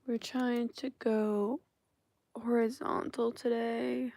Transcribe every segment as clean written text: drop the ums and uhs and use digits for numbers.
We're trying to go horizontal today.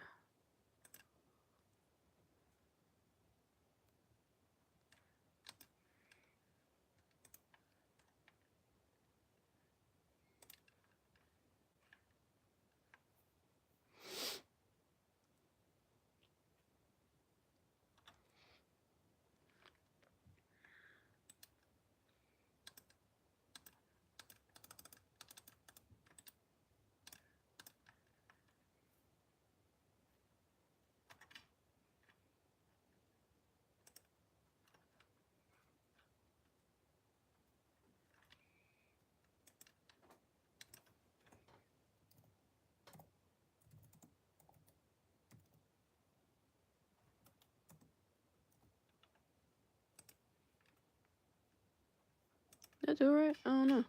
That's alright? I don't know.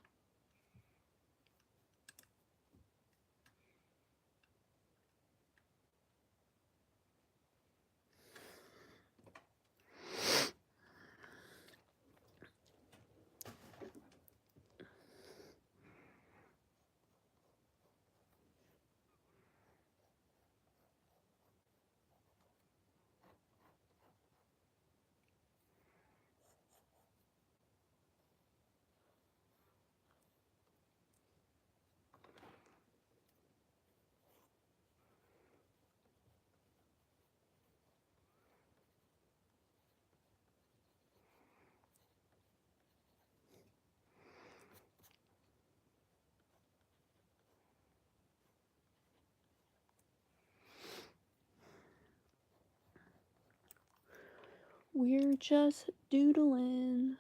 We're just doodling.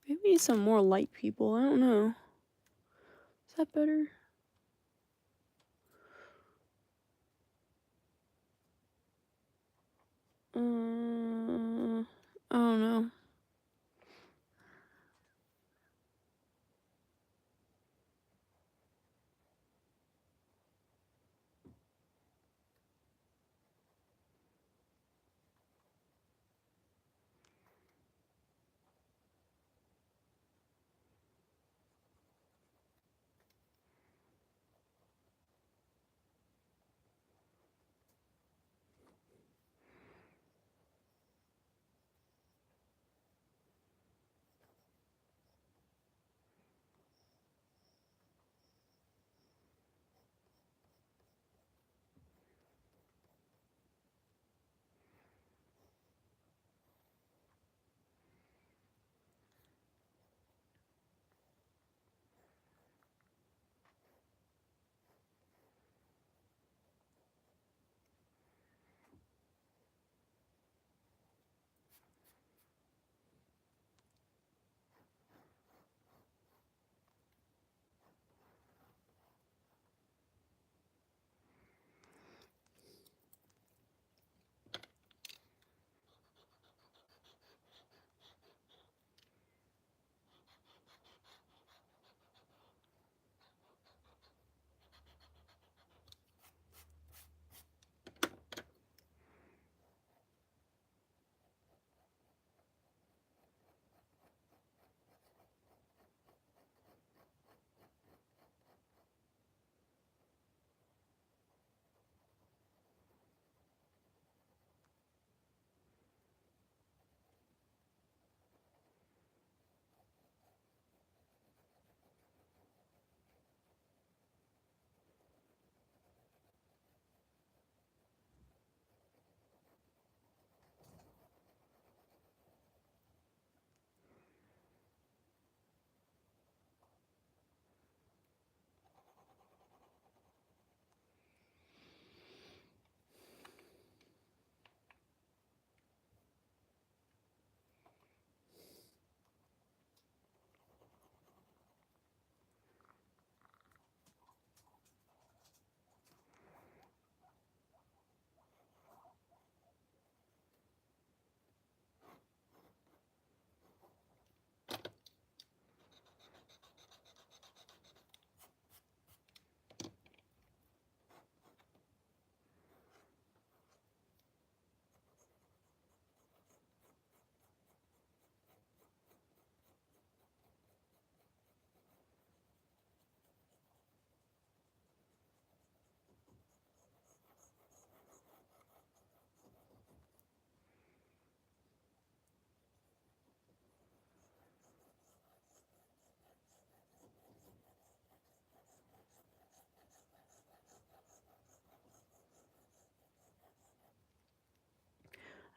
Maybe some more light people. I don't know. Is that better? I don't know.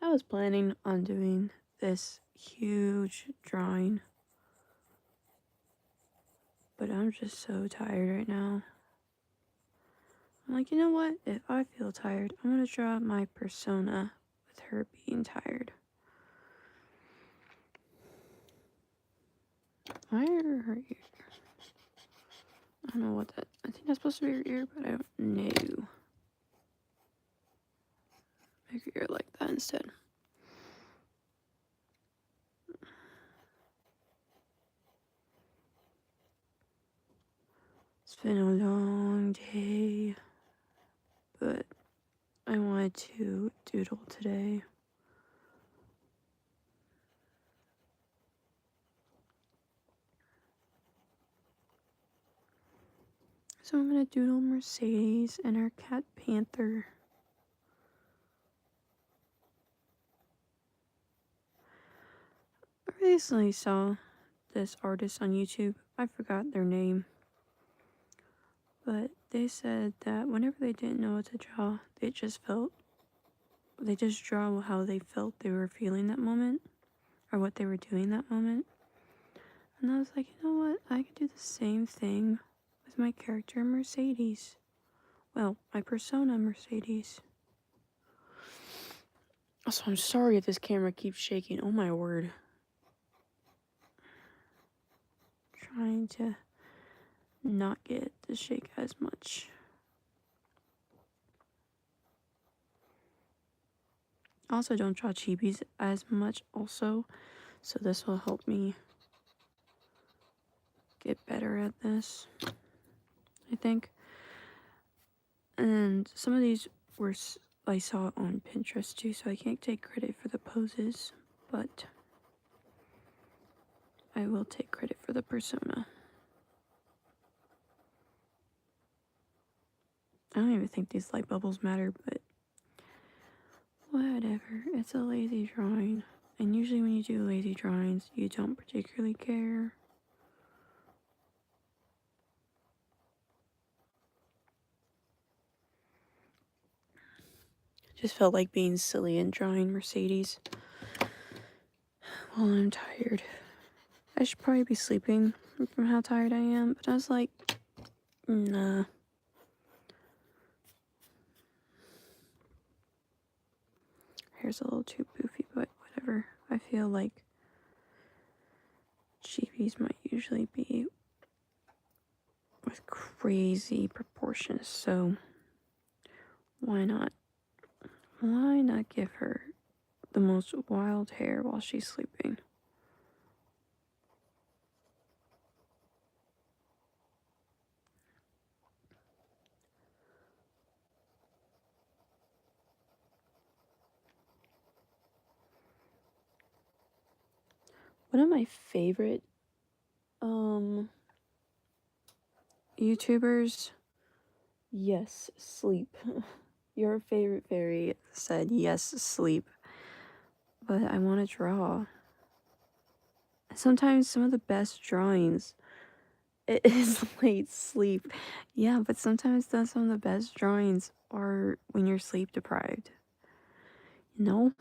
I was planning on doing this huge drawing, but I'm just so tired right now. I'm like, you know what? If I feel tired, I'm gonna draw my persona with her being tired. Why are her ears? I don't know what that. I think that's supposed to be her ear, but I don't know. Make her ear like that instead. It's been a long day, but I wanted to doodle today. So I'm gonna doodle Mercedes and her cat Panther. I recently saw this artist on YouTube. I forgot their name. But they said that whenever they didn't know what to draw, they just draw how they felt they were feeling that moment or what they were doing that moment. And I was like, you know what? I could do the same thing with my character Mercedes. Well, my persona Mercedes. So I'm sorry if this camera keeps shaking. Oh my word. Trying to not get it to shake as much. I also don't draw chibis as much also, so this will help me get better at this, I think. And some of these were I saw on Pinterest too, so I can't take credit for the poses, but I will take credit for the persona. I don't even think these light bubbles matter, but whatever. It's a lazy drawing. And usually when you do lazy drawings, you don't particularly care. Just felt like being silly and drawing Mercedes. Well, I'm tired. I should probably be sleeping from how tired I am, but I was like, nah. Hair's a little too poofy, but whatever. I feel like chibis might usually be with crazy proportions, so why not? Why not give her the most wild hair while she's sleeping? One of my favorite YouTubers, yes, sleep. Your favorite fairy said yes, sleep. But I want to draw. Sometimes some of the best drawings it is late sleep. Yeah, but sometimes some of the best drawings are when you're sleep deprived. You know?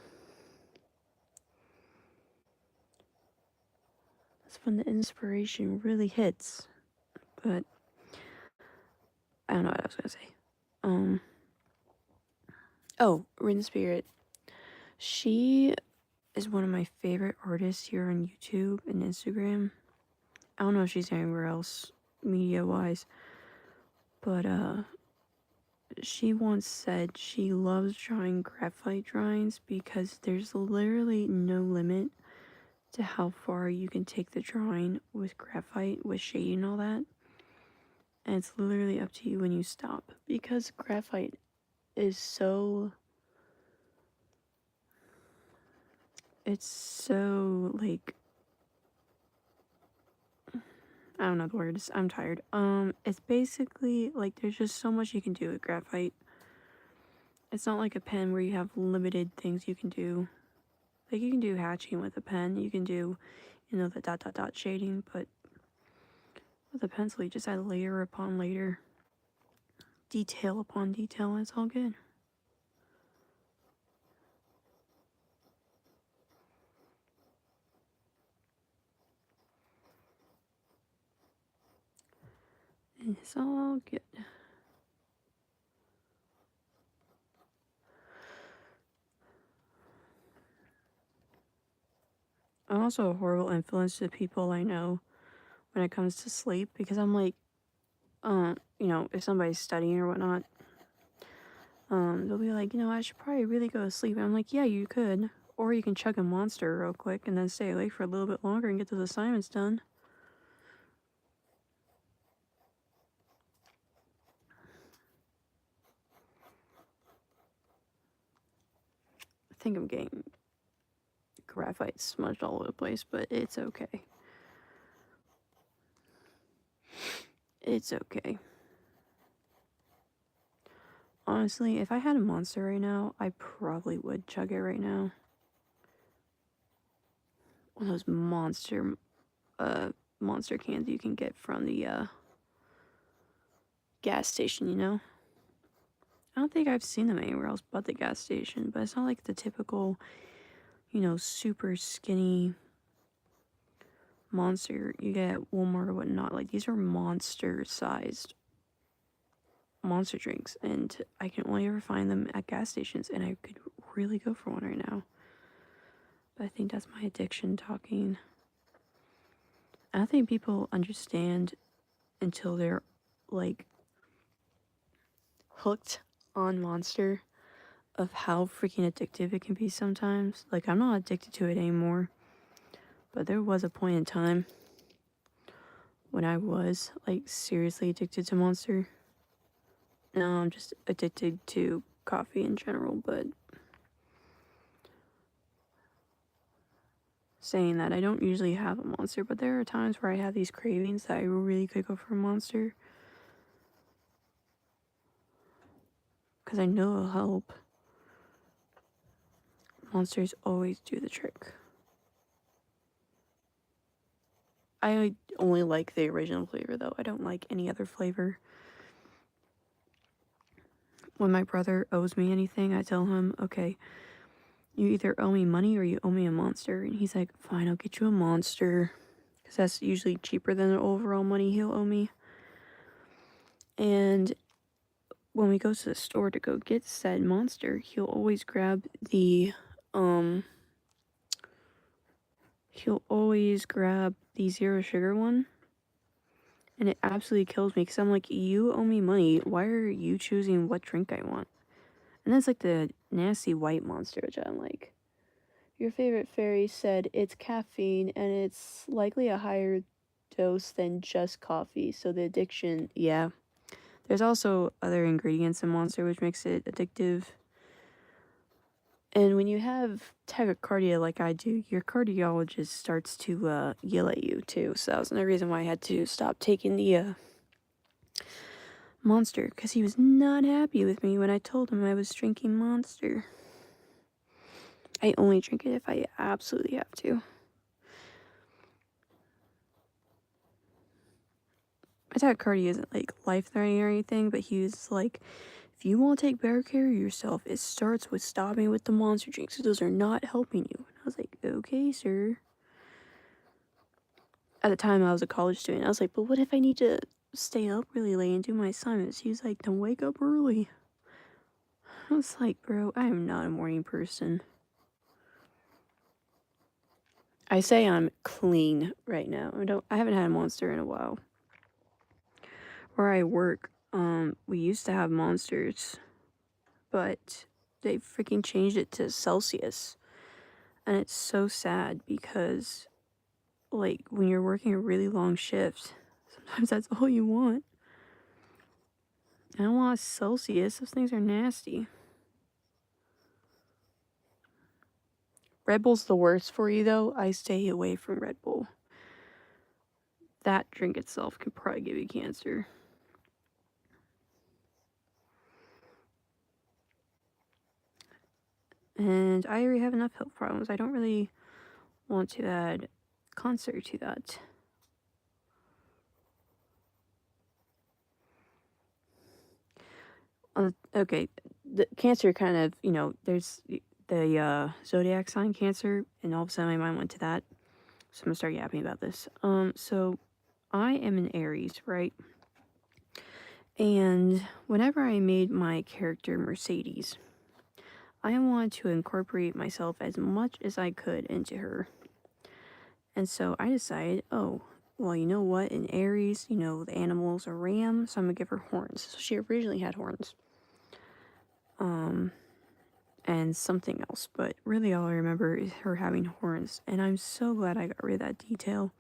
That's when the inspiration really hits. But I don't know what I was gonna say. Oh, Rin Spirit. She is one of my favorite artists here on YouTube and Instagram. I don't know if she's anywhere else media wise, but she once said she loves drawing graphite drawings because there's literally no limit to how far you can take the drawing with graphite, with shading and all that. And it's literally up to you when you stop, because graphite is so, it's so like, I don't know the words, I'm tired. It's basically like there's just so much you can do with graphite. It's not like a pen where you have limited things you can do. Like you can do hatching with a pen, you can do, you know, the dot dot dot shading, but with a pencil you just add layer upon layer, detail upon detail, and it's all good. It's all good. I'm also a horrible influence to people I know when it comes to sleep because I'm like, you know, if somebody's studying or whatnot, they'll be like, you know, I should probably really go to sleep. And I'm like, yeah, you could. Or you can chug a monster real quick and then stay awake for a little bit longer and get those assignments done. I think I'm getting graphite smudged all over the place, but it's okay. It's okay. Honestly, if I had a monster right now, I probably would chug it right now. One of those monster cans you can get from the gas station, you know? I don't think I've seen them anywhere else but the gas station, but it's not like the typical, you know, super skinny monster you get at Walmart or whatnot. Like, these are monster-sized monster drinks, and I can only ever find them at gas stations, and I could really go for one right now. But I think that's my addiction talking. I don't think people understand until they're, like, hooked on Monster of how freaking addictive it can be sometimes. Like, I'm not addicted to it anymore, but there was a point in time when I was, like, seriously addicted to Monster. Now I'm just addicted to coffee in general, but saying that, I don't usually have a Monster, but there are times where I have these cravings that I really could go for a Monster. Because I know it'll help. Monsters always do the trick. I only like the original flavor, though. I don't like any other flavor. When my brother owes me anything, I tell him, okay, you either owe me money or you owe me a Monster. And he's like, fine, I'll get you a Monster. Because that's usually cheaper than the overall money he'll owe me. And when we go to the store to go get said Monster, he'll always grab the, zero sugar one. And it absolutely kills me because I'm like, you owe me money. Why are you choosing what drink I want? And that's like the nasty white Monster, which I'm like, your favorite fairy said it's caffeine and it's likely a higher dose than just coffee. So the addiction, yeah. There's also other ingredients in Monster which makes it addictive. And when you have tachycardia like I do, your cardiologist starts to yell at you too. So that was another reason why I had to stop taking the Monster, because he was not happy with me when I told him I was drinking Monster. I only drink it if I absolutely have to. My tachycardia isn't like life-threatening or anything, but he was like, if you want to take better care of yourself, it starts with stopping with the Monster drinks. Those are not helping you. And I was like, okay, sir. At the time, I was a college student. I was like, but what if I need to stay up really late and do my assignments? He was like, don't wake up early. I was like, bro, I am not a morning person. I say I'm clean right now. I haven't had a Monster in a while. Where I work, we used to have Monsters, but they freaking changed it to Celsius. And it's so sad because, like, when you're working a really long shift, sometimes that's all you want. I don't want Celsius. Those things are nasty. Red Bull's the worst for you, though. I stay away from Red Bull. That drink itself can probably give you cancer. And I already have enough health problems. I don't really want to add cancer to that. Okay, the cancer kind of, you know, there's the zodiac sign Cancer, and all of a sudden my mind went to that. So I'm gonna start yapping about this. So I am an Aries, right? And whenever I made my character Mercedes, I wanted to incorporate myself as much as I could into her. And so I decided, oh, well, you know what? In Aries, the animal's a ram, so I'm gonna give her horns. So she originally had horns. And something else, but really all I remember is her having horns. And I'm so glad I got rid of that detail.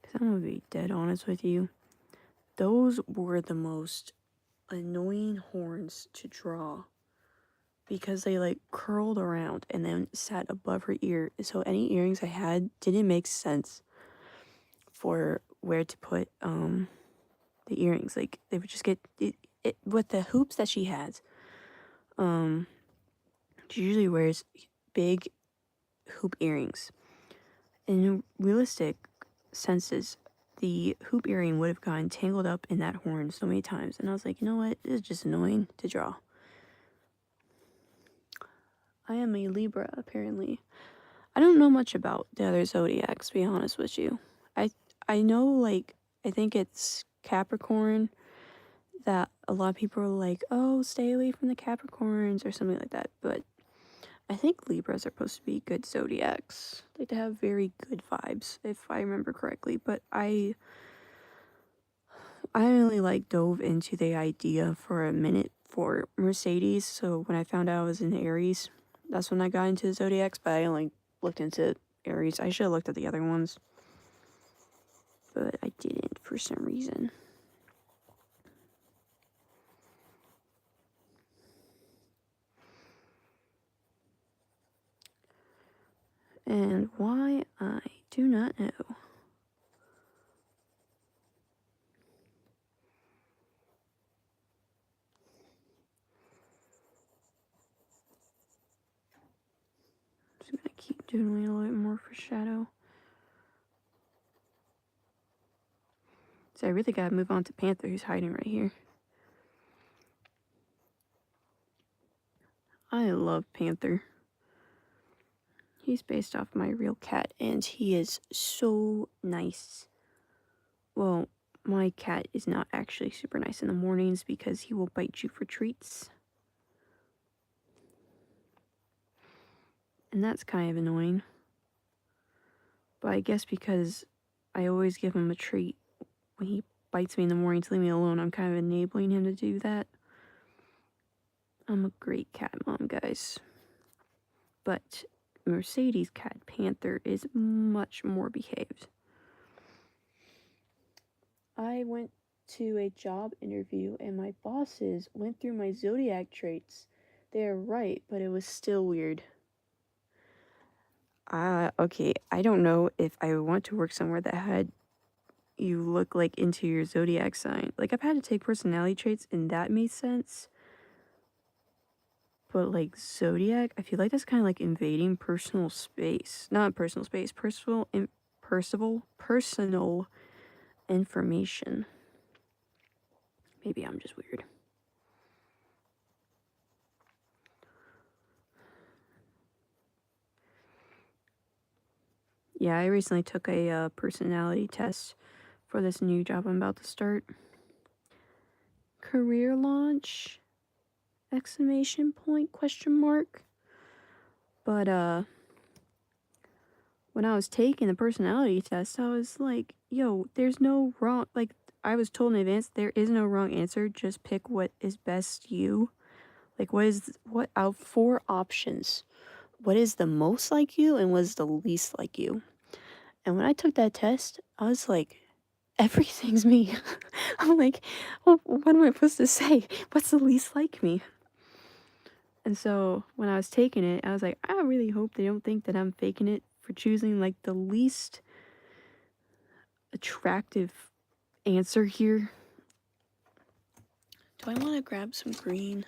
Because I'm gonna be dead honest with you. Those were the most annoying horns to draw. Because they like curled around and then sat above her ear. So any earrings I had didn't make sense for where to put the earrings. Like they would just get it with the hoops that she has. She usually wears big hoop earrings. In realistic senses, the hoop earring would have gotten tangled up in that horn so many times. And I was like, you know what? This is just annoying to draw. I am a Libra, apparently. I don't know much about the other zodiacs, to be honest with you. I know, like, I think it's Capricorn that a lot of people are like, oh, stay away from the Capricorns or something like that. But I think Libras are supposed to be good zodiacs. Like, they have very good vibes, if I remember correctly. But I really like dove into the idea for a minute for Mercedes. So when I found out I was in Aries, that's when I got into the zodiacs. But I only looked into Aries. I should have looked at the other ones, but I didn't for some reason. And why, I do not know. I'm just gonna keep doodling a little bit more for shadow. So I really gotta move on to Panther, who's hiding right here. I love Panther. He's based off my real cat, and he is so nice. Well, my cat is not actually super nice in the mornings because he will bite you for treats. And that's kind of annoying. But I guess because I always give him a treat when he bites me in the morning to leave me alone, I'm kind of enabling him to do that. I'm a great cat mom, guys. But Mercedes' cat, Panther, is much more behaved. I went to a job interview and my bosses went through my zodiac traits. They're right, but it was still weird. Okay, I don't know if I want to work somewhere that had you look like into your zodiac sign. Like, I've had to take personality traits and that made sense. But like zodiac, I feel like that's kind of like invading personal space. Not personal space, personal information. Maybe I'm just weird. Yeah, I recently took a personality test for this new job I'm about to start. Career launch? Exclamation point? Question mark? But when I was taking the personality test, I was like, yo, there's no wrong, like, I was told in advance, there is no wrong answer, just pick what is best you. Like, what out 4 options? What is the most like you and what is the least like you? And when I took that test, I was like, everything's me. I'm like, well, what am I supposed to say? What's the least like me? And so when I was taking it, I was like, I really hope they don't think that I'm faking it for choosing like the least attractive answer here. Do I want to grab some green?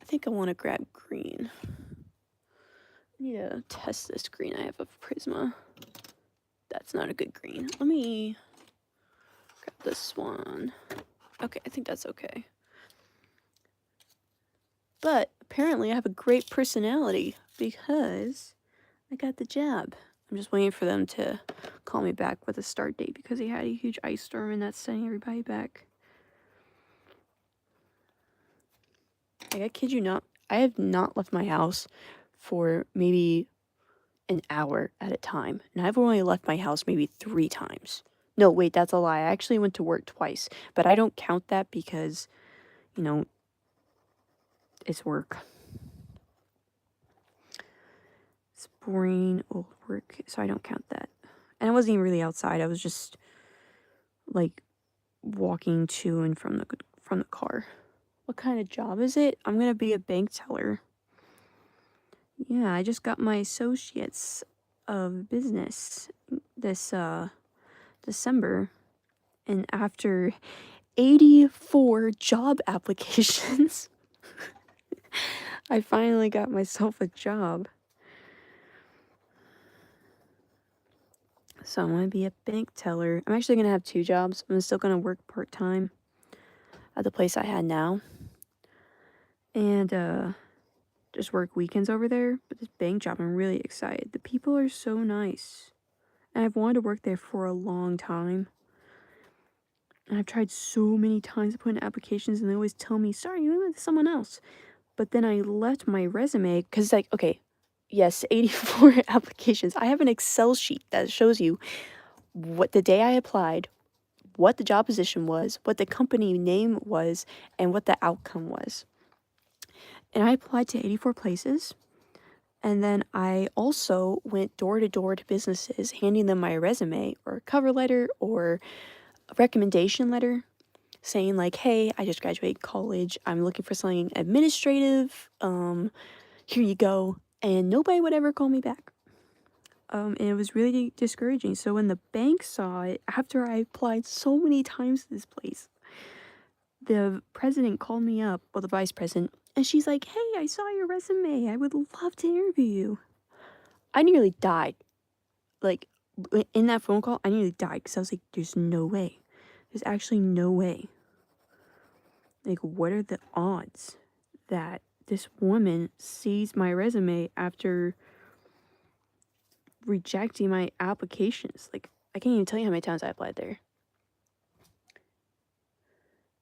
I think I want to grab green. I need to test this green I have of Prisma. That's not a good green. Let me grab this one. Okay, I think that's okay. But apparently I have a great personality because I got the job. I'm just waiting for them to call me back with a start date because they had a huge ice storm and that's sending everybody back. Like, I kid you not, I have not left my house for maybe an hour at a time. And I've only left my house maybe 3 times. No, wait, that's a lie. I actually went to work twice, but I don't count that because, you know, it's work. It's boring old work, so I don't count that. And I wasn't even really outside. I was just like walking to and from the car. What kind of job is it? I'm gonna be a bank teller. Yeah, I just got my associates of business this December, and after 84 job applications, I finally got myself a job. So I'm gonna be a bank teller. I'm actually gonna have 2 jobs. I'm still gonna work part-time at the place I had now, and just work weekends over there. But this bank job, I'm really excited. The people are so nice, and I've wanted to work there for a long time. And I've tried so many times to put in applications, and they always tell me, sorry, you went with someone else. But then I left my resume, because it's like, okay, yes, 84 applications. I have an Excel sheet that shows you what the day I applied, what the job position was, what the company name was, and what the outcome was. And I applied to 84 places. And then I also went door to door to businesses, handing them my resume or cover letter or a recommendation letter saying like, hey, I just graduated college. I'm looking for something administrative. Here you go. And nobody would ever call me back. And it was really discouraging. So when the bank saw it, after I applied so many times to this place, the president called me up, well, the vice president, and she's like, hey, I saw your resume. I would love to interview you. I nearly died. Like, in that phone call, I nearly died because I was like, there's no way. There's actually no way. Like, what are the odds that this woman sees my resume after rejecting my applications? Like, I can't even tell you how many times I applied there.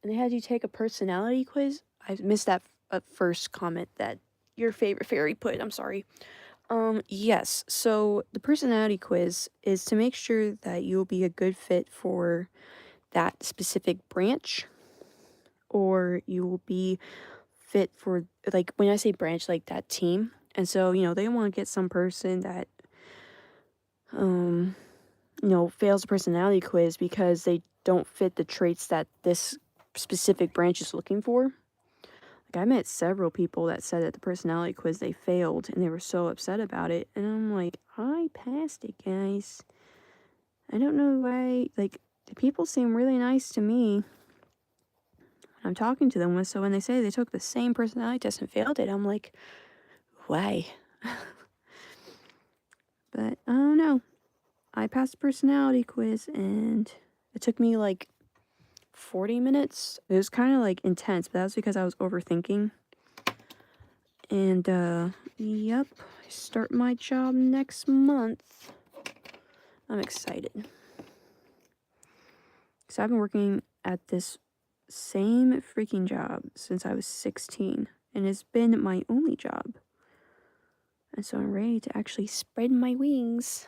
And they had you take a personality quiz. I missed that first comment that your favorite fairy put. I'm sorry. Yes. So the personality quiz is to make sure that you'll be a good fit for that specific branch, or you will be fit for, like, when I say branch, like that team. And so, they want to get some person that, fails the personality quiz because they don't fit the traits that this specific branch is looking for. Like, I met several people that said that the personality quiz they failed and they were so upset about it. And I'm like, I passed it, guys. I don't know why. Like, the people seem really nice to me when I'm talking to them. So when they say they took the same personality test and failed it, I'm like, why? But I don't know. I passed the personality quiz and it took me like 40 minutes. It was kind of like intense, but that was because I was overthinking. And yep, I start my job next month. I'm excited. Because I've been working at this same freaking job since I was 16. And it's been my only job. And so I'm ready to actually spread my wings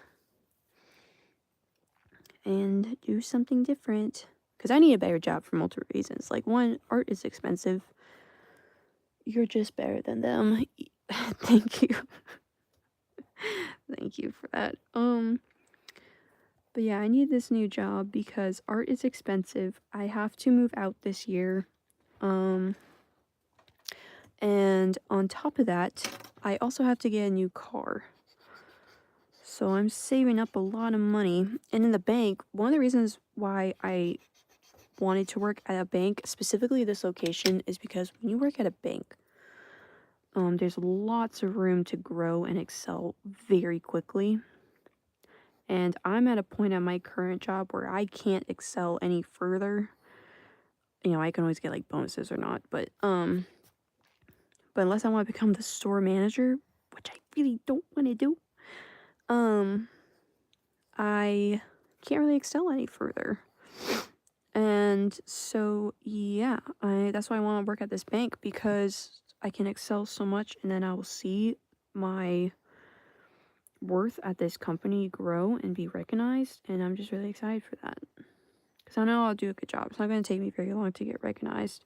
and do something different. Because I need a better job for multiple reasons. Like, one, art is expensive. You're just better than them. Thank you. Thank you for that. But yeah, I need this new job because art is expensive. I have to move out this year. And on top of that, I also have to get a new car. So I'm saving up a lot of money. And in the bank, one of the reasons why I wanted to work at a bank, specifically this location, is because when you work at a bank, there's lots of room to grow and excel very quickly. And I'm at a point at my current job where I can't excel any further. I can always get like bonuses or not, but unless I want to become the store manager, which I really don't want to do, I can't really excel any further. And so, yeah, that's why I want to work at this bank, because I can excel so much, and then I will see my worth at this company grow and be recognized, and I'm just really excited for that. Because I know I'll do a good job. It's not going to take me very long to get recognized.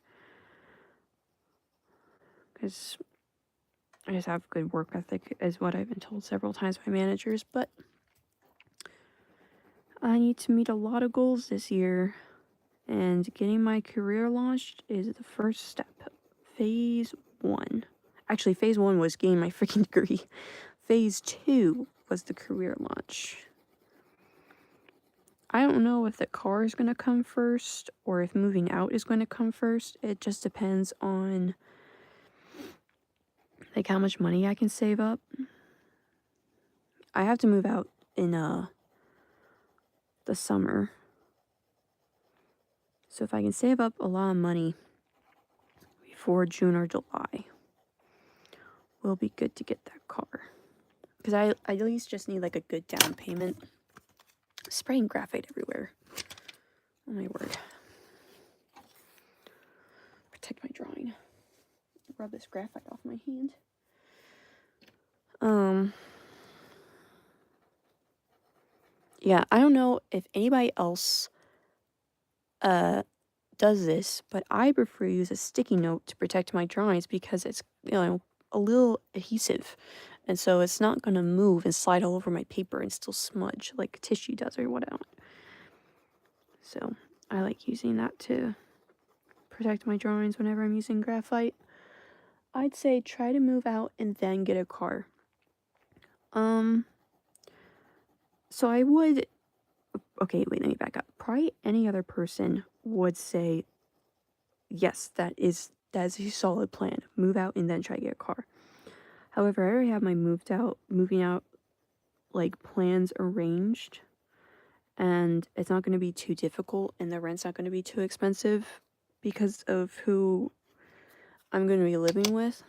Because I just have good work ethic, is what I've been told several times by managers. But I need to meet a lot of goals this year. And getting my career launched is the first step. Phase 1. Actually, phase 1 was getting my freaking degree. Phase 2 was the career launch. I don't know if the car is going to come first or if moving out is going to come first. It just depends on like how much money I can save up. I have to move out in the summer. So if I can save up a lot of money before June or July, we'll be good to get that car. Because I at least just need like a good down payment. Spraying graphite everywhere. Oh my word. Protect my drawing. Rub this graphite off my hand. Yeah, I don't know if anybody else does this, but I prefer to use a sticky note to protect my drawings because it's, you know, a little adhesive. And so it's not going to move and slide all over my paper and still smudge like tissue does or whatever. So I like using that to protect my drawings whenever I'm using graphite. I'd say try to move out and then get a car. So I would, okay, wait, let me back up. Probably any other person would say, yes, that is a solid plan. Move out and then try to get a car. However, I already have my moving out, like, plans arranged. And it's not going to be too difficult, and the rent's not going to be too expensive because of who I'm going to be living with.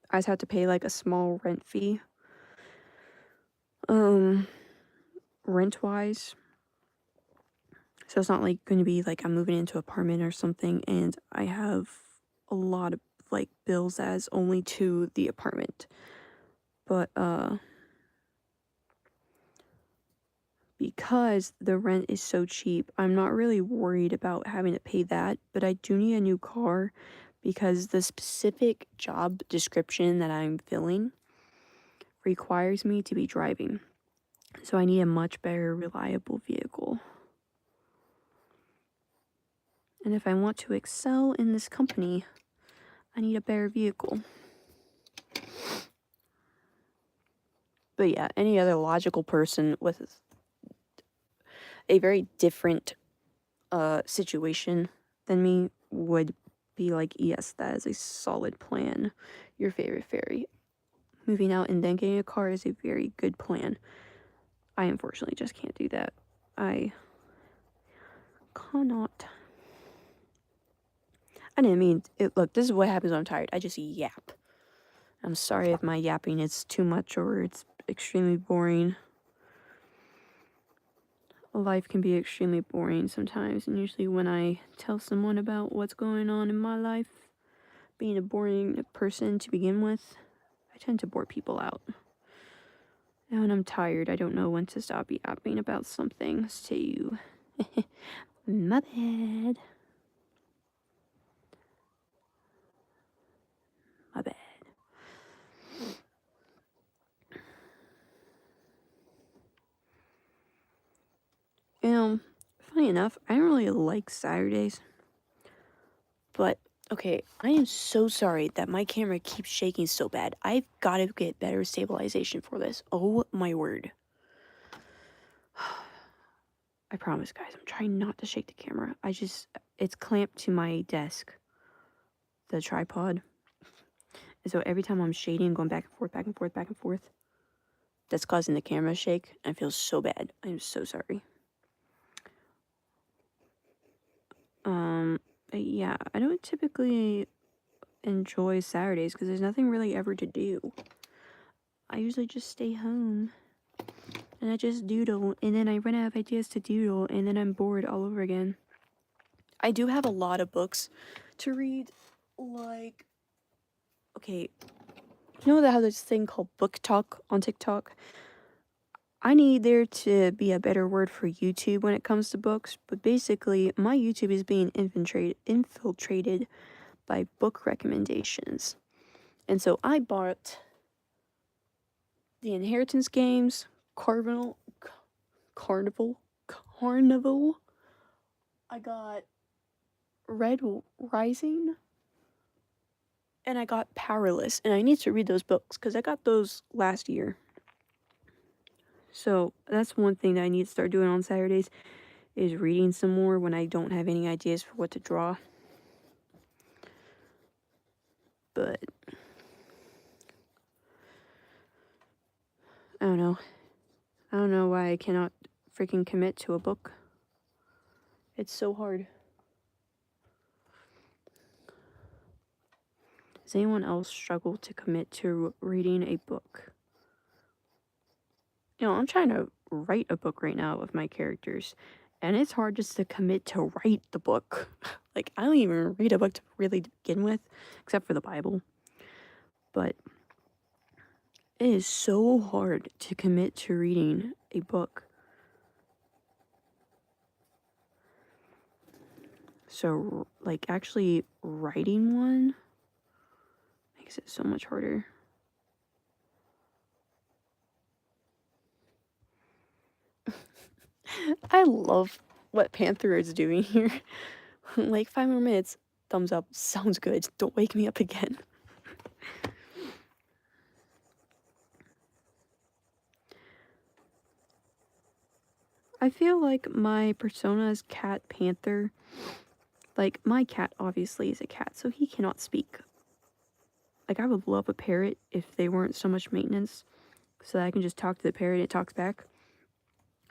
I just have to pay, like, a small rent fee. Rent-wise. So it's not, like, going to be, like, I'm moving into an apartment or something, and I have a lot of, like, bills as only to the apartment. But, because the rent is so cheap, I'm not really worried about having to pay that, but I do need a new car because the specific job description that I'm filling requires me to be driving. So I need a much better, reliable vehicle. And if I want to excel in this company, I need a better vehicle. But yeah, any other logical person with a very different situation than me would be like, yes, that is a solid plan. Your favorite fairy. Moving out and then getting a car is a very good plan. I unfortunately just can't do that. I cannot. I didn't mean it. Look, this is what happens when I'm tired. I just yap. I'm sorry if my yapping is too much or it's extremely boring. Life can be extremely boring sometimes, and usually when I tell someone about what's going on in my life, being a boring person to begin with, I tend to bore people out. And when I'm tired, I don't know when to stop yapping about something, so my bad. My bad. You know, funny enough, I don't really like Saturdays. But, okay, I am so sorry that my camera keeps shaking so bad. I've got to get better stabilization for this. Oh my word. I promise, guys, I'm trying not to shake the camera. It's clamped to my desk, the tripod. And so every time I'm shading, going back and forth, back and forth, back and forth, that's causing the camera to shake. And I feel so bad. I'm so sorry. But yeah, I don't typically enjoy Saturdays because there's nothing really ever to do. I usually just stay home and I just doodle, and then I run out of ideas to doodle, and then I'm bored all over again. I do have a lot of books to read, like okay, you know they have this thing called book talk on TikTok? I need there to be a better word for YouTube when it comes to books, but basically my YouTube is being infiltrated by book recommendations. And so I bought the Inheritance Games, Carnival. I got Red Rising, and I got Powerless, and I need to read those books because I got those last year. So that's one thing that I need to start doing on Saturdays is reading some more when I don't have any ideas for what to draw. But I don't know. I don't know why I cannot freaking commit to a book. It's so hard. Does anyone else struggle to commit to reading a book? You know, I'm trying to write a book right now of my characters, and it's hard just to commit to write the book. Like, I don't even read a book to really begin with, except for the Bible. But it is so hard to commit to reading a book. So, like, actually writing one makes it so much harder. I love what Panther is doing here. Like, 5 more minutes. Thumbs up. Sounds good. Don't wake me up again. I feel like my persona is Cat Panther. Like, my cat obviously is a cat, so he cannot speak. Like, I would love a parrot if they weren't so much maintenance, so that I can just talk to the parrot and it talks back.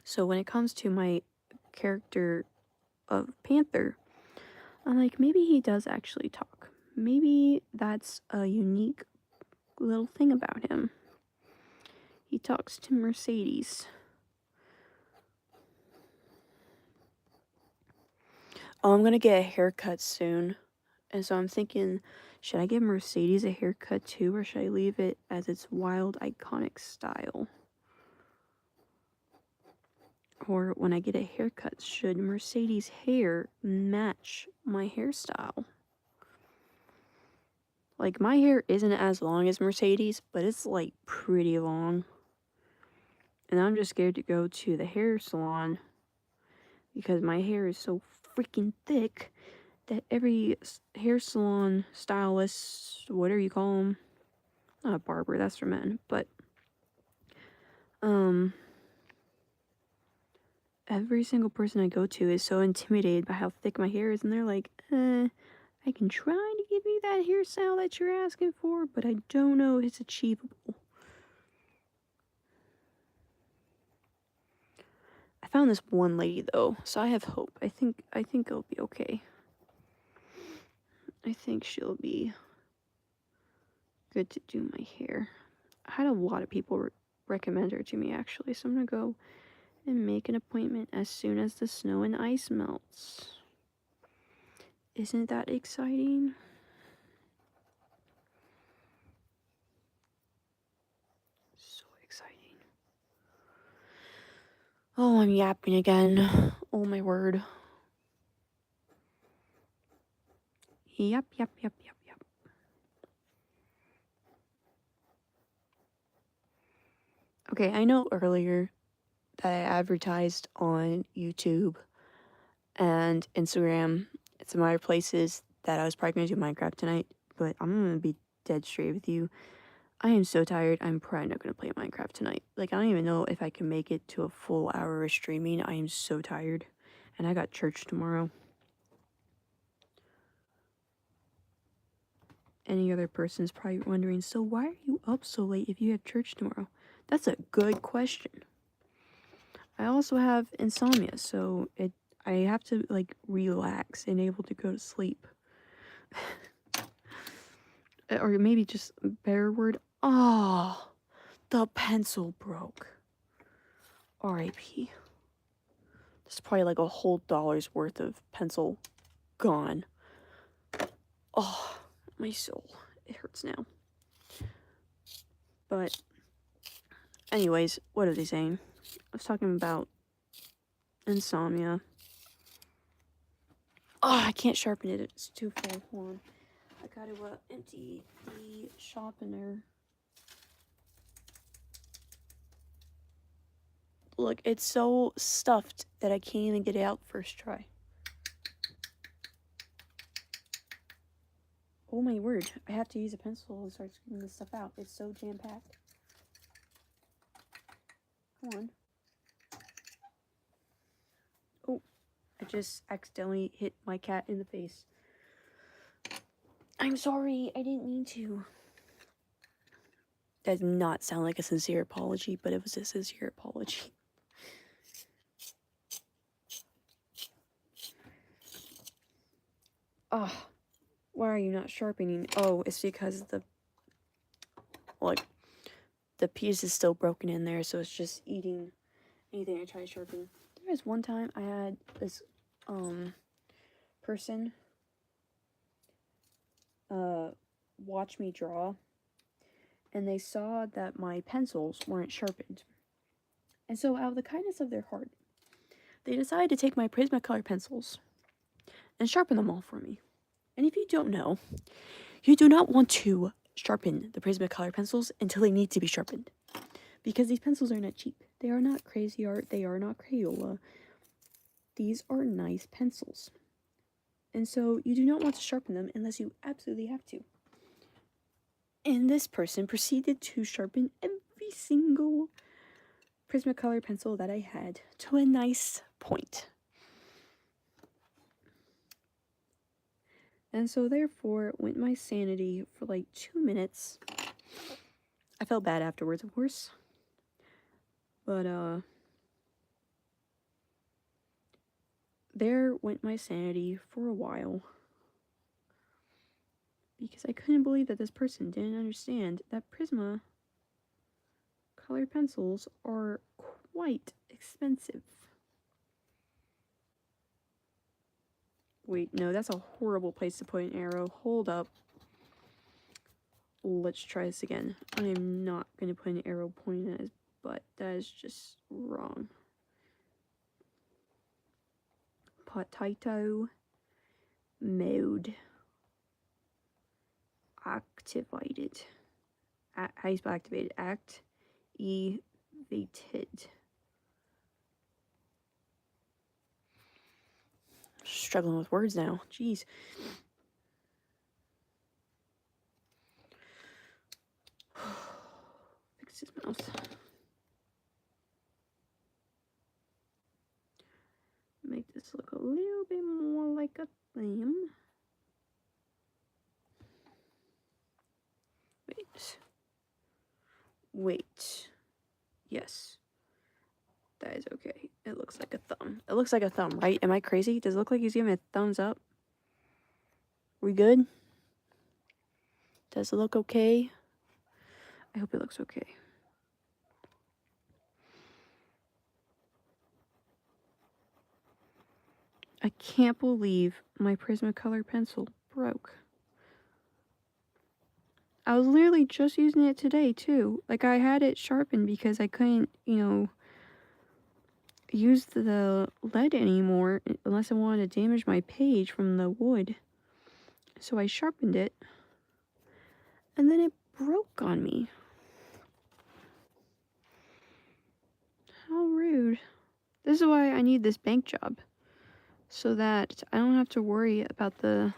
So when it comes to my character of Panther, I'm like, maybe he does actually talk. Maybe that's a unique little thing about him. He talks to Mercedes. Oh, I'm gonna get a haircut soon. And so I'm thinking, should I give Mercedes a haircut too, or should I leave it as its wild, iconic style? Or when I get a haircut, should Mercedes' hair match my hairstyle? Like, my hair isn't as long as Mercedes, but it's, like, pretty long. And I'm just scared to go to the hair salon because my hair is so freaking thick that every hair salon stylist, whatever you call them, not a barber, that's for men, but every single person I go to is so intimidated by how thick my hair is, and they're like, I can try to give you that hairstyle that you're asking for, but I don't know if it's achievable. I found this one lady though, so I have hope. I think it'll be okay. I think she'll be good to do my hair. I had a lot of people recommend her to me actually, so I'm gonna go and make an appointment as soon as the snow and ice melts. Isn't that exciting? So exciting. Oh, I'm yapping again. Oh my word. Yep. Okay, I know earlier that I advertised on YouTube and Instagram and some other places that I was probably going to do Minecraft tonight, but I'm going to be dead straight with you. I am so tired, I'm probably not going to play Minecraft tonight. Like, I don't even know if I can make it to a full hour of streaming. I am so tired. And I got church tomorrow. Any other person's probably wondering, so why are you up so late if you have church tomorrow? That's a good question. I also have insomnia, so I have to like relax and able to go to sleep. Or maybe just a better word. Oh, the pencil broke. R.I.P. There's probably like a whole dollar's worth of pencil gone. Oh, my soul. It hurts now. But anyways, what are they saying? I was talking about insomnia. Oh, I can't sharpen it. It's too full. Hold on. I gotta empty the sharpener. Look, it's so stuffed that I can't even get it out first try. Oh my word. I have to use a pencil and start scooping this stuff out. It's so jam-packed. Come on. Oh, I just accidentally hit my cat in the face. I'm sorry. I didn't mean to. That did not sound like a sincere apology, but it was a sincere apology. Ah, oh, why are you not sharpening? Oh, it's because the piece is still broken in there, so it's just eating anything I try to sharpen. There was one time I had this person watch me draw, and they saw that my pencils weren't sharpened. And so out of the kindness of their heart, they decided to take my Prismacolor pencils and sharpen them all for me. And if you don't know, you do not want to sharpen the Prismacolor pencils until they need to be sharpened. Because these pencils are not cheap. They are not crazy art. They are not Crayola. These are nice pencils. And so you do not want to sharpen them unless you absolutely have to. And this person proceeded to sharpen every single Prismacolor pencil that I had to a nice point. And so therefore went my sanity for like 2 minutes. I felt bad afterwards, of course. But there went my sanity for a while. Because I couldn't believe that this person didn't understand that Prismacolor pencils are quite expensive. Wait, no, that's a horrible place to put an arrow. Hold up. Let's try this again. I am not going to put an arrow pointing at his butt. That is just wrong. Potato mode activated. How do you spell activated? Activated. Struggling with words now. Jeez. Fix his mouth. Make this look a little bit more like a thumb. Wait. Yes. That is okay. It looks like a thumb. It looks like a thumb, right? Am I crazy? Does it look like he's giving a thumbs up? We good? Does it look okay? I hope it looks okay. I can't believe my Prismacolor pencil broke. I was literally just using it today, too. Like, I had it sharpened because I couldn't, use the lead anymore unless I wanted to damage my page from the wood. So I sharpened it. And then it broke on me. How rude. This is why I need this bank job. So that I don't have to worry about the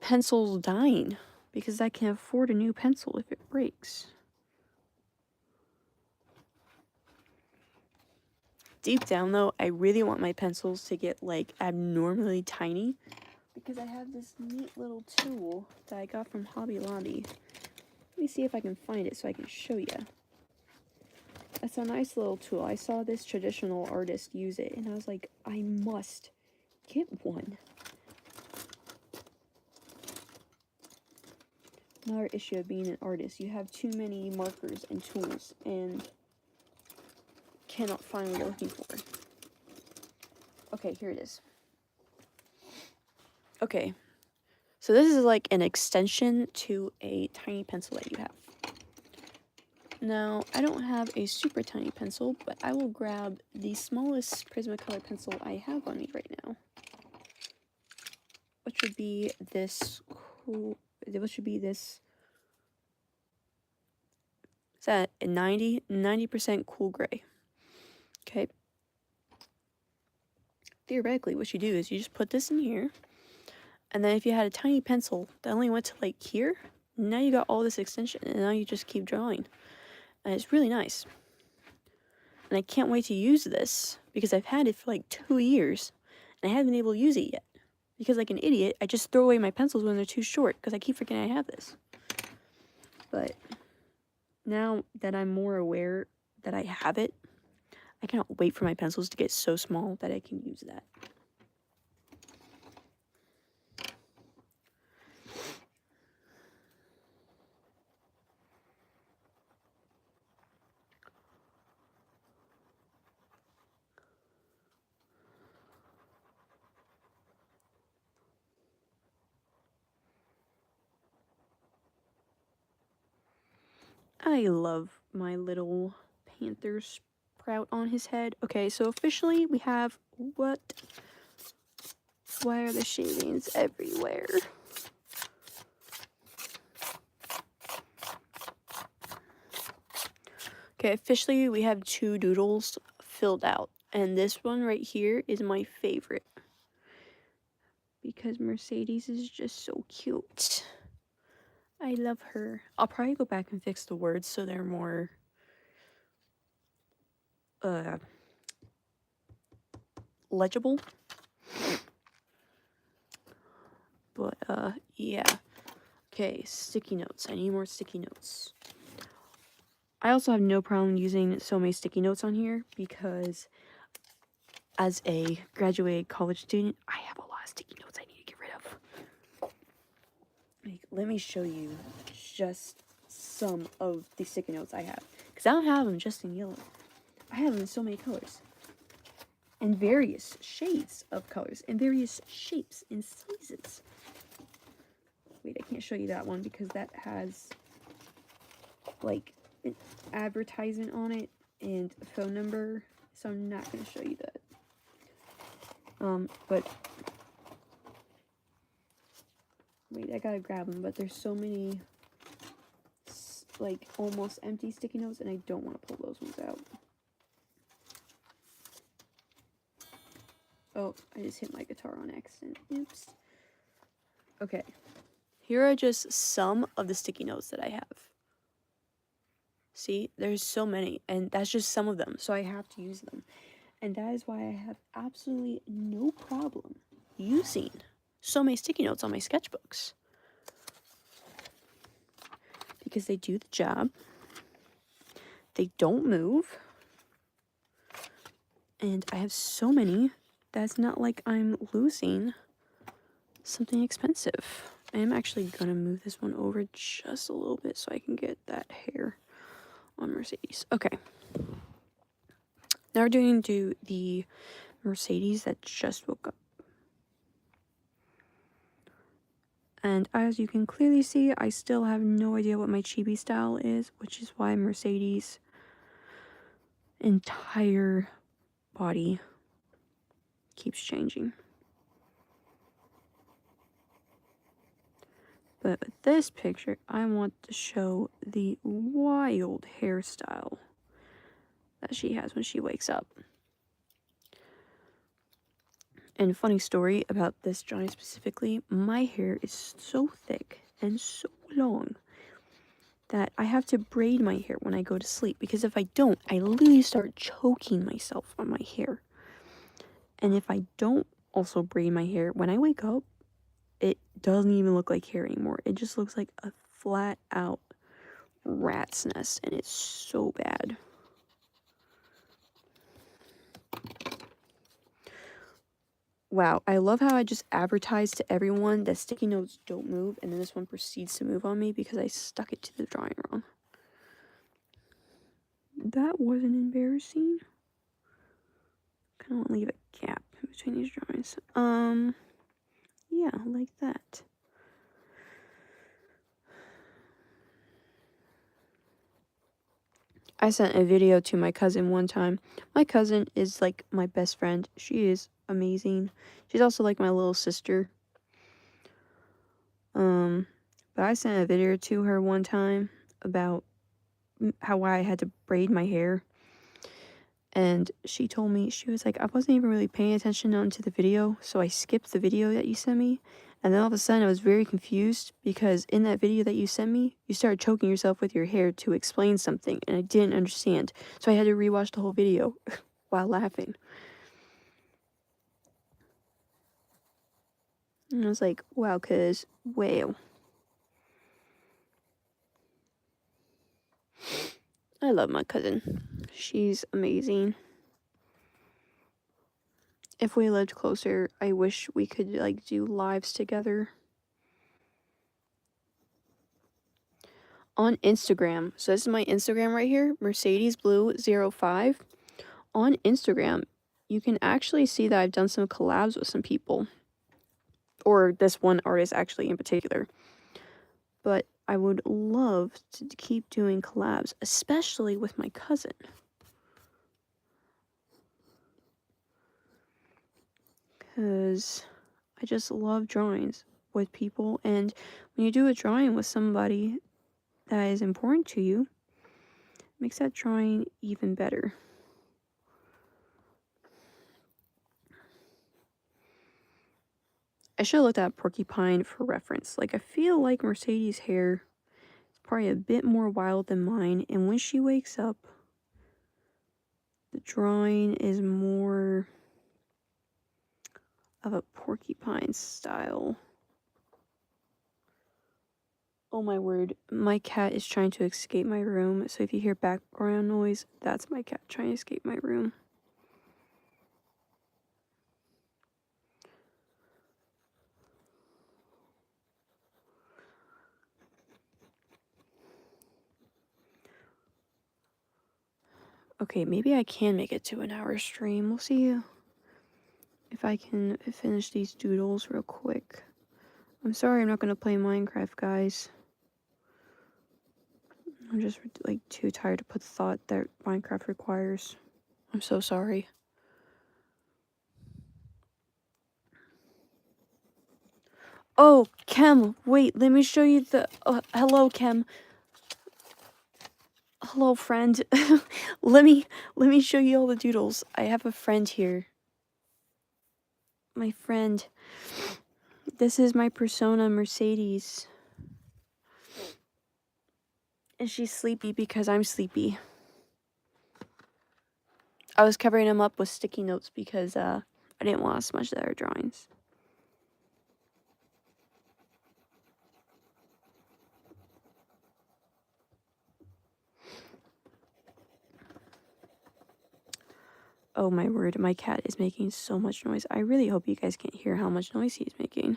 pencils dying. Because I can afford a new pencil if it breaks. Deep down though, I really want my pencils to get like abnormally tiny. Because I have this neat little tool that I got from Hobby Lobby. Let me see if I can find it so I can show you. It's a nice little tool. I saw this traditional artist use it and I was like, I must get one. Another issue of being an artist. You have too many markers and tools and cannot find what you're looking for. Okay, here it is. Okay. So this is like an extension to a tiny pencil that you have. Now, I don't have a super tiny pencil, but I will grab the smallest Prismacolor pencil I have on me right now, which would be this is that a 90% cool gray. Okay. Theoretically, what you do is you just put this in here, and then if you had a tiny pencil that only went to like here, now you got all this extension, and now you just keep drawing. And it's really nice. And I can't wait to use this because I've had it for like 2 years, and I haven't been able to use it yet. Because like an idiot, I just throw away my pencils when they're too short because I keep forgetting I have this. But now that I'm more aware that I have it, I cannot wait for my pencils to get so small that I can use that. I love my little panther sprout on his head. Okay, so officially we have what? Why are the shavings everywhere? Okay, officially we have 2 doodles filled out. And this one right here is my favorite. Because Mercedes is just so cute. I love her. I'll probably go back and fix the words so they're more legible. But yeah. Okay, sticky notes. I need more sticky notes. I also have no problem using so many sticky notes on here because as a graduated college student, I have a lot of sticky notes I need to get rid of. Like, let me show you just some of the sticky notes I have. Because I don't have them just in yellow. I have them in so many colors. And various shades of colors. And various shapes and sizes. Wait, I can't show you that one because that has, like, an advertisement on it and a phone number. So I'm not going to show you that. But wait, I gotta grab them, but there's so many, like, almost empty sticky notes, and I don't want to pull those ones out. Oh, I just hit my guitar on accident. Oops. Okay. Here are just some of the sticky notes that I have. See, there's so many, and that's just some of them, so I have to use them. And that is why I have absolutely no problem using so many sticky notes on my sketchbooks. Because they do the job. They don't move. And I have so many that's not like I'm losing something expensive. I am actually going to move this one over just a little bit so I can get that hair on Mercedes. Okay. Now we're going to do the Mercedes that just woke up. And as you can clearly see, I still have no idea what my chibi style is, which is why Mercedes' entire body keeps changing. But with this picture, I want to show the wild hairstyle that she has when she wakes up. And funny story about this drawing specifically, my hair is so thick and so long that I have to braid my hair when I go to sleep, because if I don't, I literally start choking myself on my hair. And if I don't also braid my hair, when I wake up, it doesn't even look like hair anymore. It just looks like a flat out rat's nest, and it's so bad. Wow, I love how I just advertised to everyone that sticky notes don't move, and then this one proceeds to move on me because I stuck it to the drawing wrong. That wasn't embarrassing. Kind of want to leave a gap in between these drawings. Yeah, like that. I sent a video to my cousin one time. My cousin is like my best friend. She is amazing. She's also like my little sister. But I sent a video to her one time about how I had to braid my hair. And she told me, she was like, I wasn't even really paying attention onto the video, so I skipped the video that you sent me. And then all of a sudden I was very confused because in that video that you sent me, you started choking yourself with your hair to explain something, and I didn't understand. So I had to rewatch the whole video while laughing. And I was like, wow, cuz, wow. I love my cousin. She's amazing. If we lived closer, I wish we could like do lives together. On Instagram. So this is my Instagram right here, MercedesBlue05. On Instagram, you can actually see that I've done some collabs with some people. Or this one artist actually in particular. But I would love to keep doing collabs, especially with my cousin. Because I just love drawings with people. And when you do a drawing with somebody that is important to you, it makes that drawing even better. I should have looked at Porcupine for reference. Like, I feel like Mercedes' hair is probably a bit more wild than mine, and when she wakes up, the drawing is more of a Porcupine style. Oh my word, my cat is trying to escape my room, so if you hear background noise, that's my cat trying to escape my room. Okay, maybe I can make it to an hour stream. We'll see if I can finish these doodles real quick. I'm sorry I'm not going to play Minecraft, guys. I'm just like too tired to put the thought that Minecraft requires. I'm so sorry. Oh, Kem, wait, let me show you the... hello, Kem. Hello, friend. let me show you all the doodles. I have a friend here. My friend. This is my persona, Mercedes. And she's sleepy because I'm sleepy. I was covering them up with sticky notes because I didn't want to smudge their drawings. Oh my word, my cat is making so much noise. I really hope you guys can't hear how much noise he's making.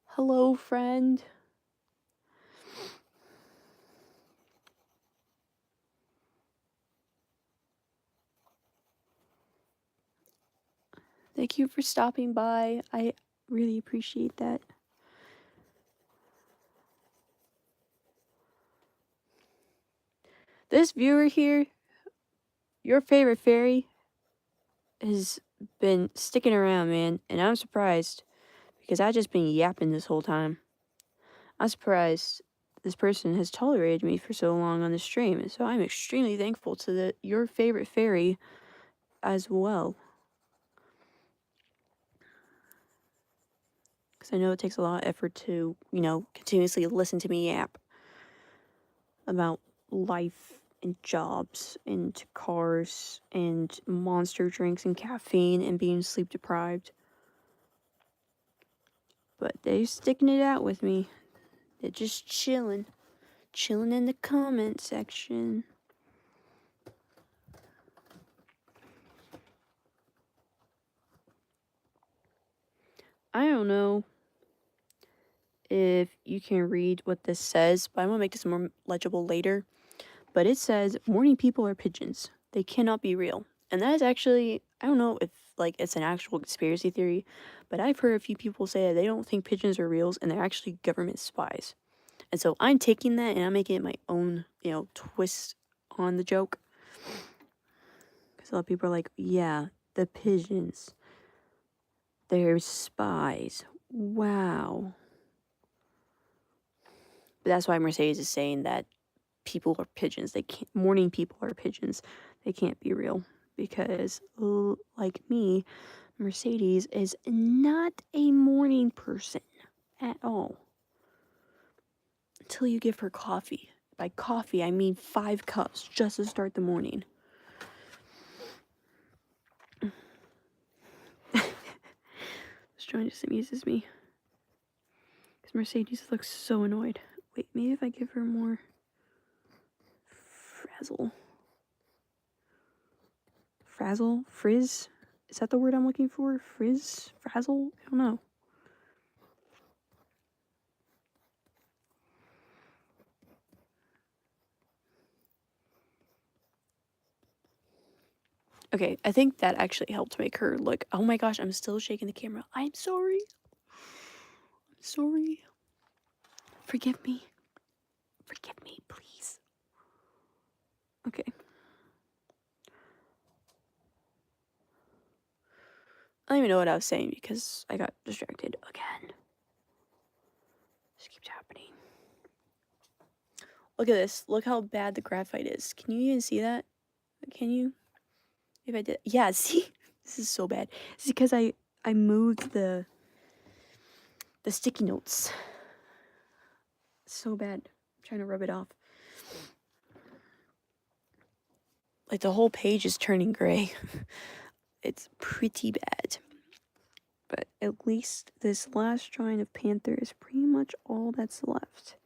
Hello, friend. Thank you for stopping by. I really appreciate that. This viewer here, your favorite fairy, has been sticking around, man, and I'm surprised because I've just been yapping this whole time. I'm surprised this person has tolerated me for so long on the stream, and so I'm extremely thankful to your favorite fairy as well. Because I know it takes a lot of effort to, continuously listen to me yap about life and jobs and cars and monster drinks and caffeine and being sleep deprived. But they're sticking it out with me. They're just chilling in the comment section. I don't know if you can read what this says, but I'm gonna make this more legible later. But it says, morning people are pigeons. They cannot be real. And that is actually, I don't know if like it's an actual conspiracy theory, but I've heard a few people say that they don't think pigeons are reals and they're actually government spies. And so I'm taking that and I'm making it my own, twist on the joke. Because a lot of people are like, yeah, the pigeons, they're spies. Wow. But that's why Mercedes is saying that people are pigeons. They can't, morning people are pigeons. They can't be real. Because, like me, Mercedes is not a morning person at all. Until you give her coffee. By coffee, I mean 5 cups just to start the morning. Strong just amuses me. Because Mercedes looks so annoyed. Wait, maybe if I give her more frazzle. Frazzle? Frizz? Is that the word I'm looking for? Frizz? Frazzle? I don't know. Okay, I think that actually helped make her look. Oh my gosh, I'm still shaking the camera. I'm sorry. I'm sorry. Forgive me. Forgive me, please. Okay. I don't even know what I was saying because I got distracted again. This keeps happening. Look at this. Look how bad the graphite is. Can you even see that? Can you? If I did. Yeah, see? This is so bad. It's because I moved the sticky notes. It's so bad. I'm trying to rub it off. Like the whole page is turning gray. It's pretty bad. But at least this last drawing of Panther is pretty much all that's left.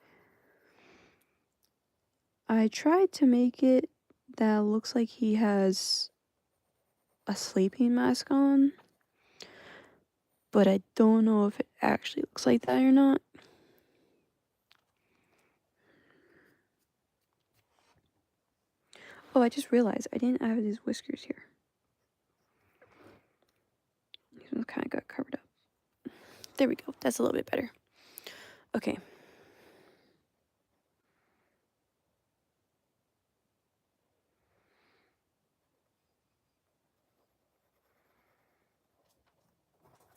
I tried to make it that looks like he has a sleeping mask on, but I don't know if it actually looks like that or not. Oh, I just realized I didn't have his whiskers here. These ones kind of got covered up. There we go. That's a little bit better. Okay.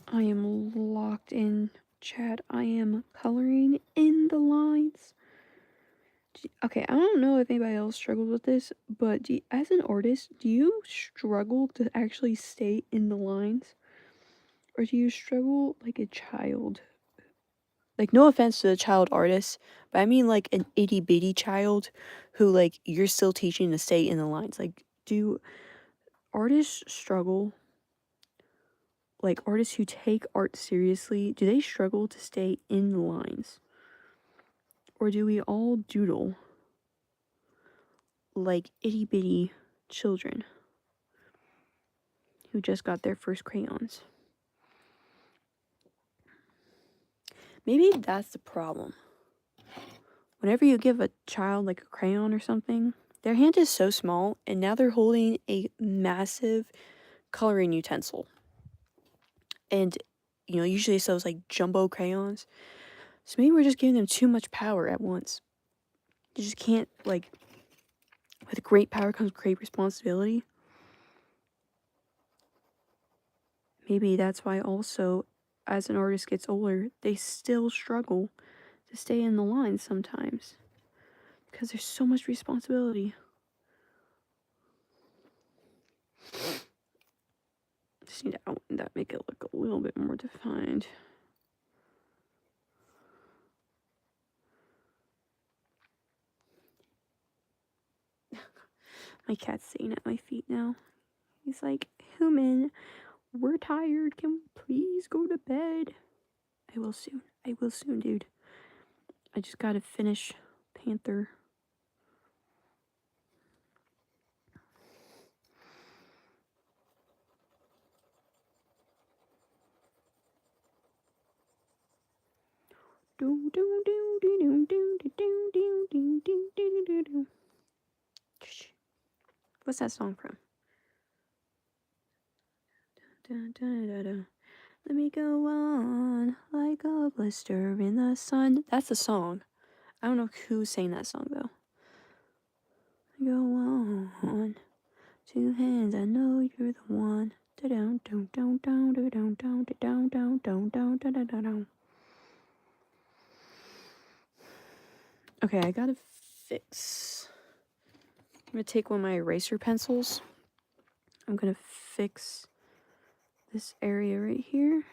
I am locked in, Chad. I am coloring in the lines. Okay, I don't know if anybody else struggles with this, but as an artist, do you struggle to actually stay in the lines? Or do you struggle like a child? Like, no offense to the child artist, but I mean like an itty bitty child who, like, you're still teaching to stay in the lines. Like, do artists struggle? Like, artists who take art seriously, do they struggle to stay in the lines? Or do we all doodle like itty bitty children who just got their first crayons? Maybe that's the problem. Whenever you give a child like a crayon or something, their hand is so small and now they're holding a massive coloring utensil. And, usually it's those like jumbo crayons. So maybe we're just giving them too much power at once. You just can't, like, with great power comes great responsibility. Maybe that's why also, as an artist gets older, they still struggle to stay in the line sometimes. Because there's so much responsibility. Just need to outline that, make it look a little bit more defined. My cat's sitting at my feet now. He's like, "Human, we're tired. Can we please go to bed?" I will soon. I will soon, dude. I just gotta finish Panther. What's that song from? Let me go on like a blister in the sun. That's the song. I don't know who sang that song though. Go on. Two hands, I know you're the one. Okay, I gotta fix. I'm gonna take one of my eraser pencils. I'm gonna fix this area right here.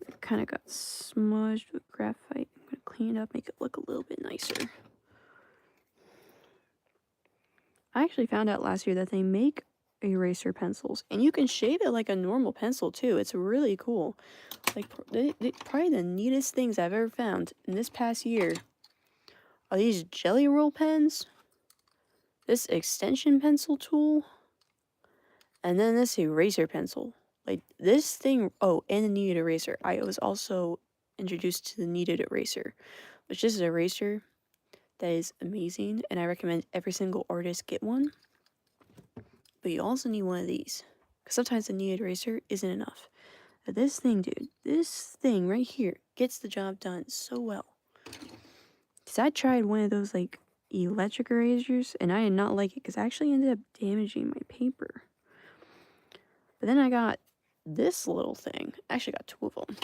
It kind of got smudged with graphite. I'm gonna clean it up, make it look a little bit nicer. I actually found out last year that they make eraser pencils, and you can shave it like a normal pencil too. It's really cool. Like probably the neatest things I've ever found in this past year are these jelly roll pens, this extension pencil tool, and then this eraser pencil. Like this thing, oh, and the kneaded eraser. I was also introduced to the kneaded eraser, which is an eraser that is amazing, and I recommend every single artist get one. But you also need one of these, because sometimes the kneaded eraser isn't enough. But this thing, dude, this thing right here gets the job done so well. Because I tried one of those, like, electric erasers, and I did not like it, because I actually ended up damaging my paper. But then I got this little thing. I actually got two of them.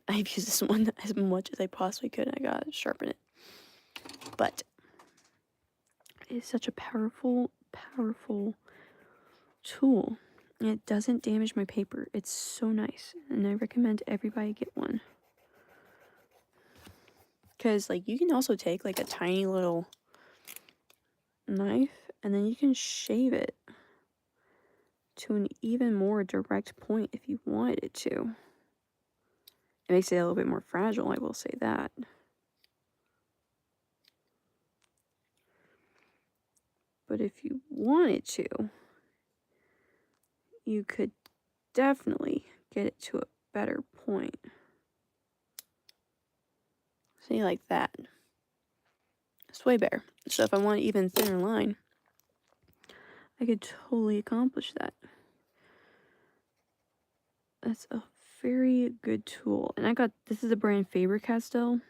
I've used this one as much as I possibly could, and I gotta sharpen it. But it's such a powerful, powerful tool. And it doesn't damage my paper. It's so nice, and I recommend everybody get one. Because, like, you can also take, like, a tiny little knife, and then you can shave it to an even more direct point if you wanted it to. It makes it a little bit more fragile, I will say that. But if you wanted to, you could definitely get it to a better point. See, like that. It's way better. So if I want an even thinner line, I could totally accomplish that. That's a very good tool. And I got, this is a brand Faber-Castell.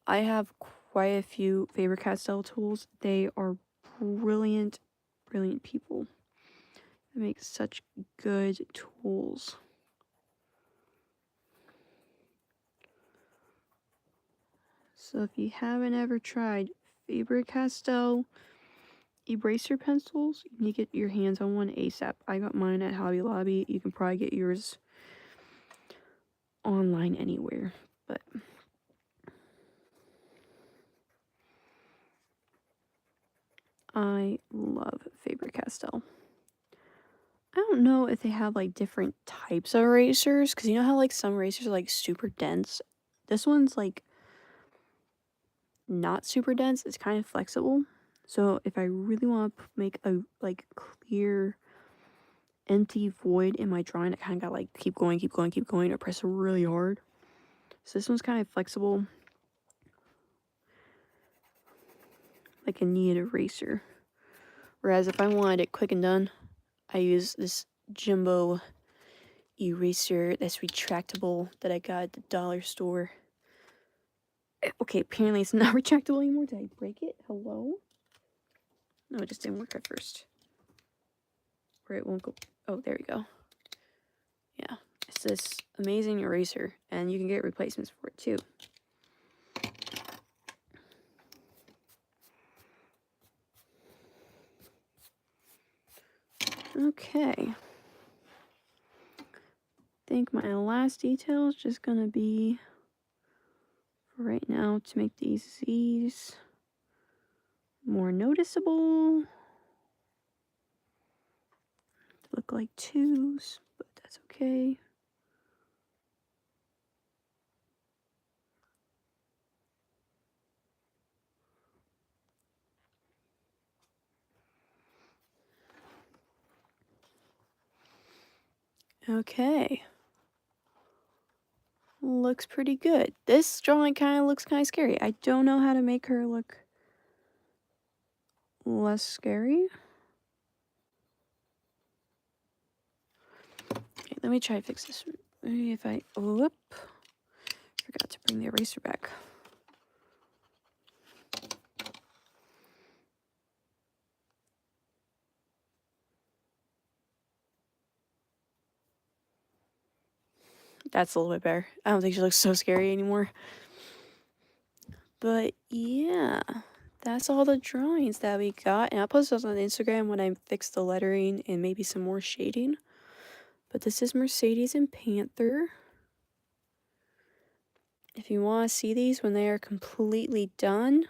I have quite a few Faber-Castell tools. They are brilliant, brilliant people. They make such good tools. So if you haven't ever tried Faber-Castell eraser pencils, you need to get your hands on one ASAP. I got mine at Hobby Lobby. You can probably get yours online anywhere, but I love Faber-Castell. I don't know if they have like different types of erasers, because you know how like some erasers are like super dense. This one's like not super dense. It's kind of flexible. So if I really want to make a like clear empty void in my drawing, I kind of got like keep going, or press really hard. So this one's kind of flexible, like a kneaded eraser. Whereas if I wanted it quick and done, I use this jumbo eraser that's retractable that I got at the dollar store. Okay, apparently it's not retractable anymore. Did I break it? Hello? No, it just didn't work at first. Or it won't go. Oh, there we go. Yeah, it's this amazing eraser, and you can get replacements for it too. Okay. I think my last detail is just gonna be for right now to make these Z's more noticeable. To look like twos, but that's okay. Okay. Looks pretty good. This drawing kind of looks kind of scary. I don't know how to make her look less scary. Okay, let me try to fix this. Maybe if I, whoop, forgot to bring the eraser back. That's a little bit better. I don't think she looks so scary anymore. But yeah, that's all the drawings that we got. And I'll post those on Instagram when I fix the lettering and maybe some more shading. But this is Mercedes and Panther. If you want to see these when they are completely done,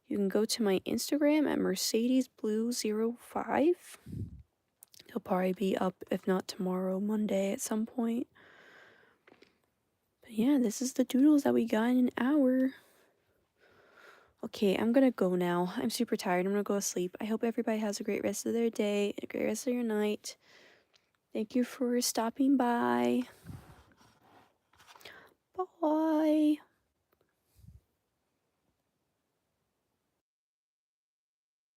you can go to my Instagram at MercedesBlue05. It'll probably be up, if not tomorrow, Monday at some point. But yeah, this is the doodles that we got in an hour. Okay, I'm gonna go now. I'm super tired. I'm gonna go to sleep. I hope everybody has a great rest of their day, a great rest of your night. Thank you for stopping by. Bye.